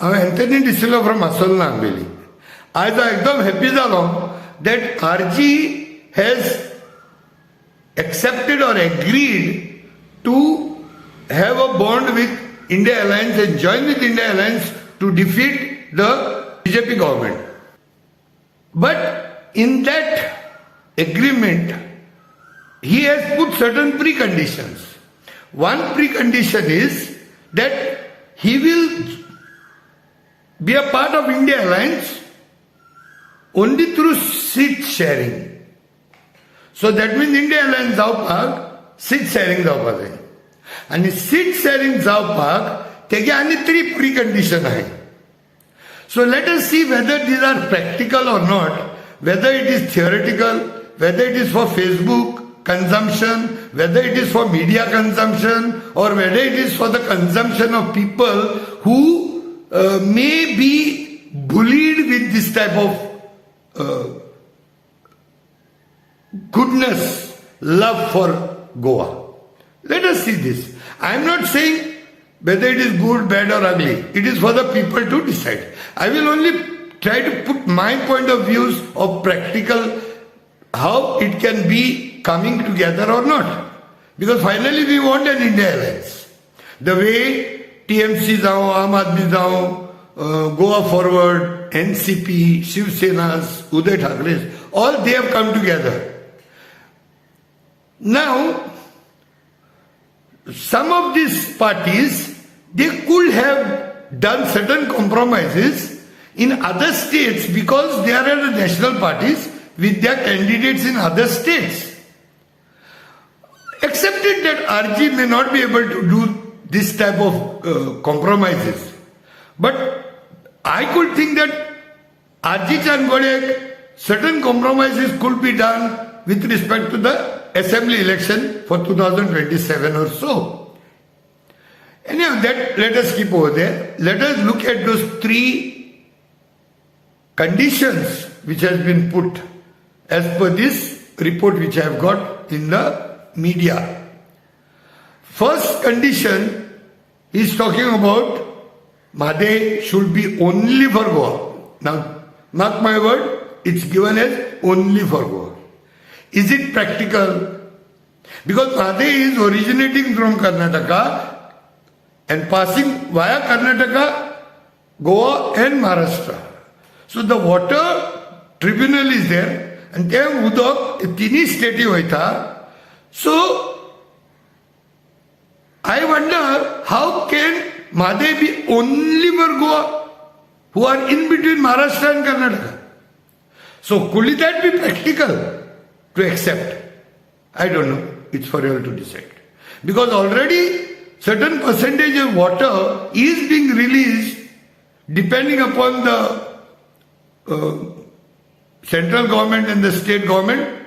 हांव Anthony de Silva from मासोलना Ambelim. आज हांव एकदम हॅपी जालो that RG has accepted or agreed to have a bond with India Alliance and join with India Alliance to defeat the BJP government. But in that agreement, he has put certain preconditions. One precondition is that he will be a part of India Alliance only through seat sharing. So that means India Alliance जावपाक seat sharing जावपाक जाय. आणि seat sharing जावपाक तेगे आनी 3 precondition आहाय. So let us see whether these are practical or not, whether it is theoretical, whether it is for Facebook consumption, whether it is for media consumption, or whether it is for the consumption of people who may be bullied with this type of goodness, love for Goa. Let us see this. I am not saying whether it is good, bad or ugly. It is for the people to decide. I will only try to put my point of views of practical, how it can be coming together or not. Because finally we want an India Alliance. The way TMC जाओ, Aam Aadmi जाओ, Goa Forward, NCP, Shiv Sena's, Uday Thackeray's, all they have come together. Now, some of these parties, they could have done certain compromises in other states because they are the national parties with their candidates in other states. Accepted that RG may not be able to do this type of compromises. But I could think that RG Changodek, certain compromises could be done with respect to the assembly election for 2027 or so. Anyhow, that let us keep over there. Let us look at those 3 conditions which has been put as per this report which I have got in the media. First condition is talking about Mahade should be only for Goa. Now, mark my word, it's given as only for Goa. Is it practical? Because Mahade is originating from Karnataka and passing via Karnataka, Goa and Maharashtra. So the water tribunal is there and they have Udok, tini state hoita. So I wonder how can Mahade be only for Goa who are in between Maharashtra and Karnataka. So could that be practical to accept? I don't know. It's for you all to decide. Because already certain percentage of water is being released depending upon the central government and the state government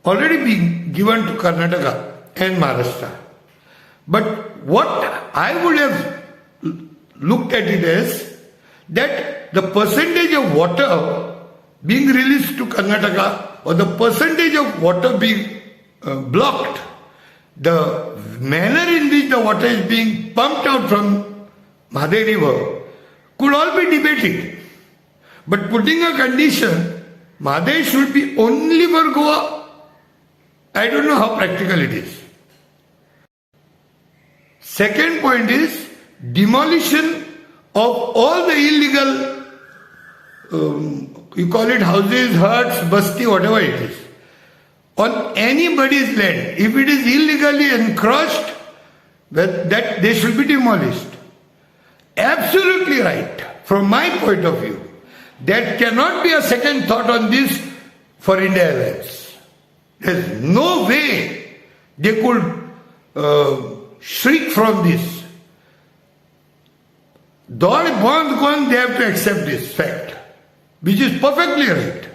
already being given to Karnataka and Maharashtra. But what I would have looked at it as that the percentage of water being released to Karnataka or the percentage of water being blocked, the manner in which the water is being pumped out from Mahade River could all be debated. But putting a condition, Mahade should be only for Goa, I don't know how practical it is. Second point is demolition of all the illegal, you call it houses, huts, basti, whatever it is, on anybody's land. If it is illegally encroached, that they should be demolished. Absolutely right. From my point of view, there cannot be a second thought on this for India Alliance. There is no way they could shrink from this. They have to accept this fact, which is perfectly right.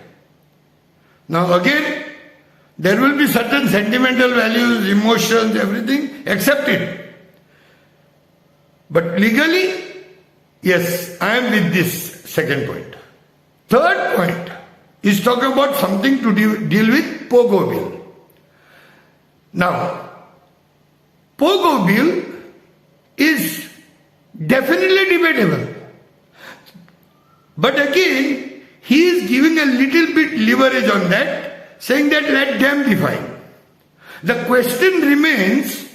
Now again, there will be certain sentimental values, emotions, everything, accept it. But legally, yes, I am with this second point. Third point is talking about something to deal with Pogo Bill. Now, Pogo Bill is definitely debatable. But again, he is giving a little bit leverage on that, saying that let them define. The question remains,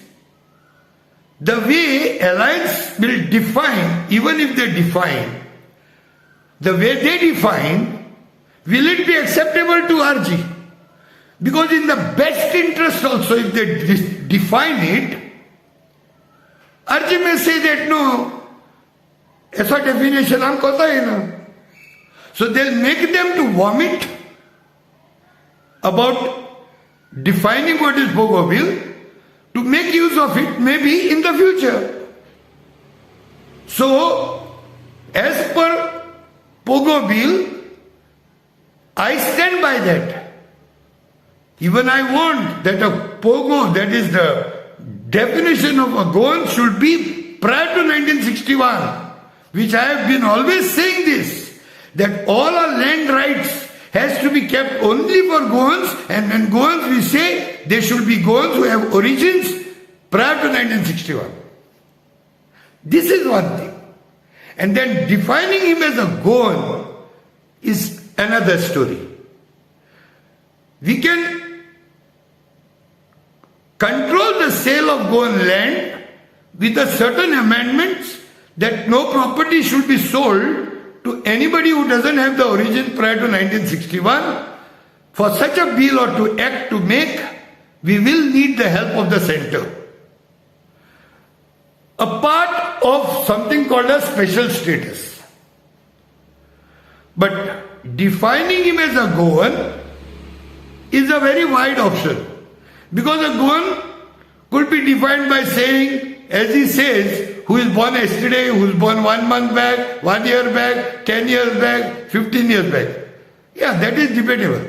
the way alliance will define, even if they define, the way they define, will it be acceptable to RG? Because in the best interest also, if they define it, RG may say that no, ऐसा definition हमको पता है ना. So they'll make them to vomit about defining what is Pogo Bill to make use of it maybe in the future. So, as per Pogo Bill, I stand by that. Even I want that a Pogo, that is the definition of a Goan, should be prior to 1961, which I have been always saying this, that all our land rights has to be kept only for Goans, and when Goans we say they should be Goans who have origins prior to 1961. This is one thing. And then defining him as a Goan is another story. We can control the sale of Goan land with a certain amendments that no property should be sold to anybody who doesn't have the origin prior to 1961. For such a bill or to act to make, we will need the help of the center. A part of something called a special status. But defining him as a Goan is a very wide option. Because a Goan could be defined by saying, as he says, who is born yesterday, who is born 1 month back, 1 year back, 10 years back, 15 years back. Yeah, that is debatable.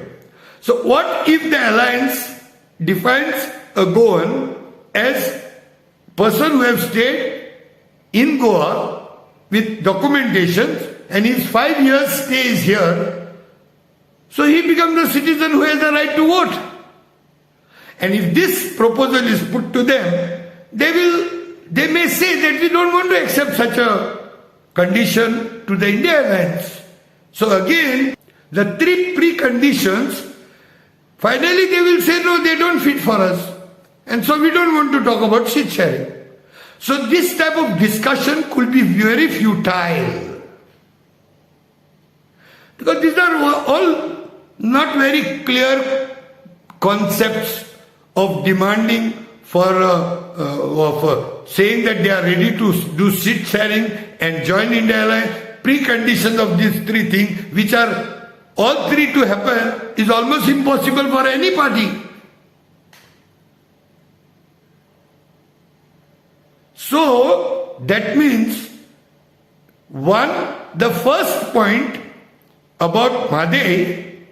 So what if the alliance defines a Goan as person who have stayed in Goa with documentation and his 5 years stays here, so he becomes a citizen who has the right to vote. And if this proposal is put to them, they may say that we don't want to accept such a condition to the India alliance. So again, the 3 preconditions, finally they will say no, they don't fit for us. And so we don't want to talk about seat sharing. So this type of discussion could be very futile. Because these are all not very clear concepts of demanding of saying that they are ready to do seat sharing and join India alliance. Preconditions of these 3 things, which are all 3 to happen, is almost impossible for any party. So that means, the first point about Madhe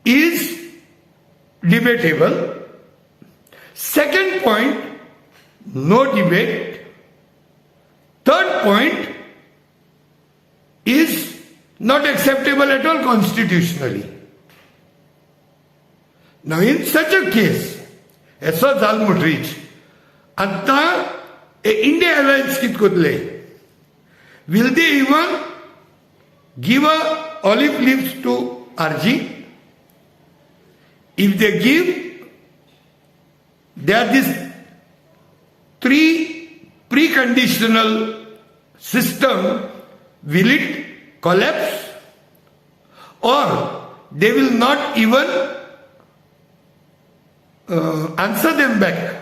is debatable. Second point, no debate. Third point is not acceptable at all constitutionally. Now in such a case, as far as Almutreach, Anta India alliance kitkodle, will they even give a olive leaves to RG? If they give, there are these 3 preconditional system. Will it collapse? Or they will not even answer them back.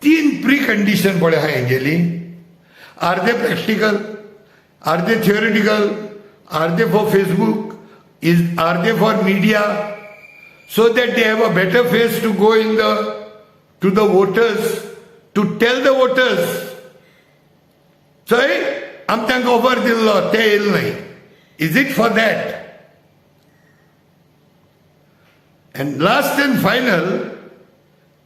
3 precondition पड़े हैं Anjali. Are they practical? Are they theoretical? Are they for Facebook? Are they for media? So that they have a better face to go to the voters, to tell the voters. Sorry, am tang over dillo tail nahi. Is it for that? And last and final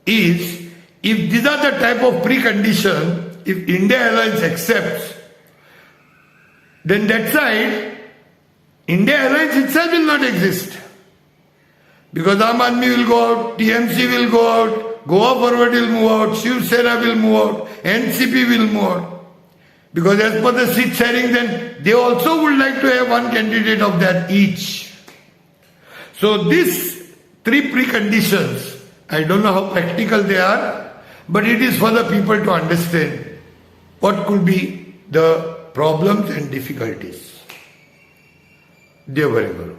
is, if these are the type of precondition, if India alliance accepts, then that side, India alliance itself will not exist. Because Aam Aadmi will go out, TMC will go out, Goa Forward will move out, Shiv Sena will move out, NCP will move out. Because as per the seat sharing, then they also would like to have one candidate of that each. So these three preconditions, I don't know how practical they are, but it is for the people to understand what could be the problems and difficulties. Dear Guru.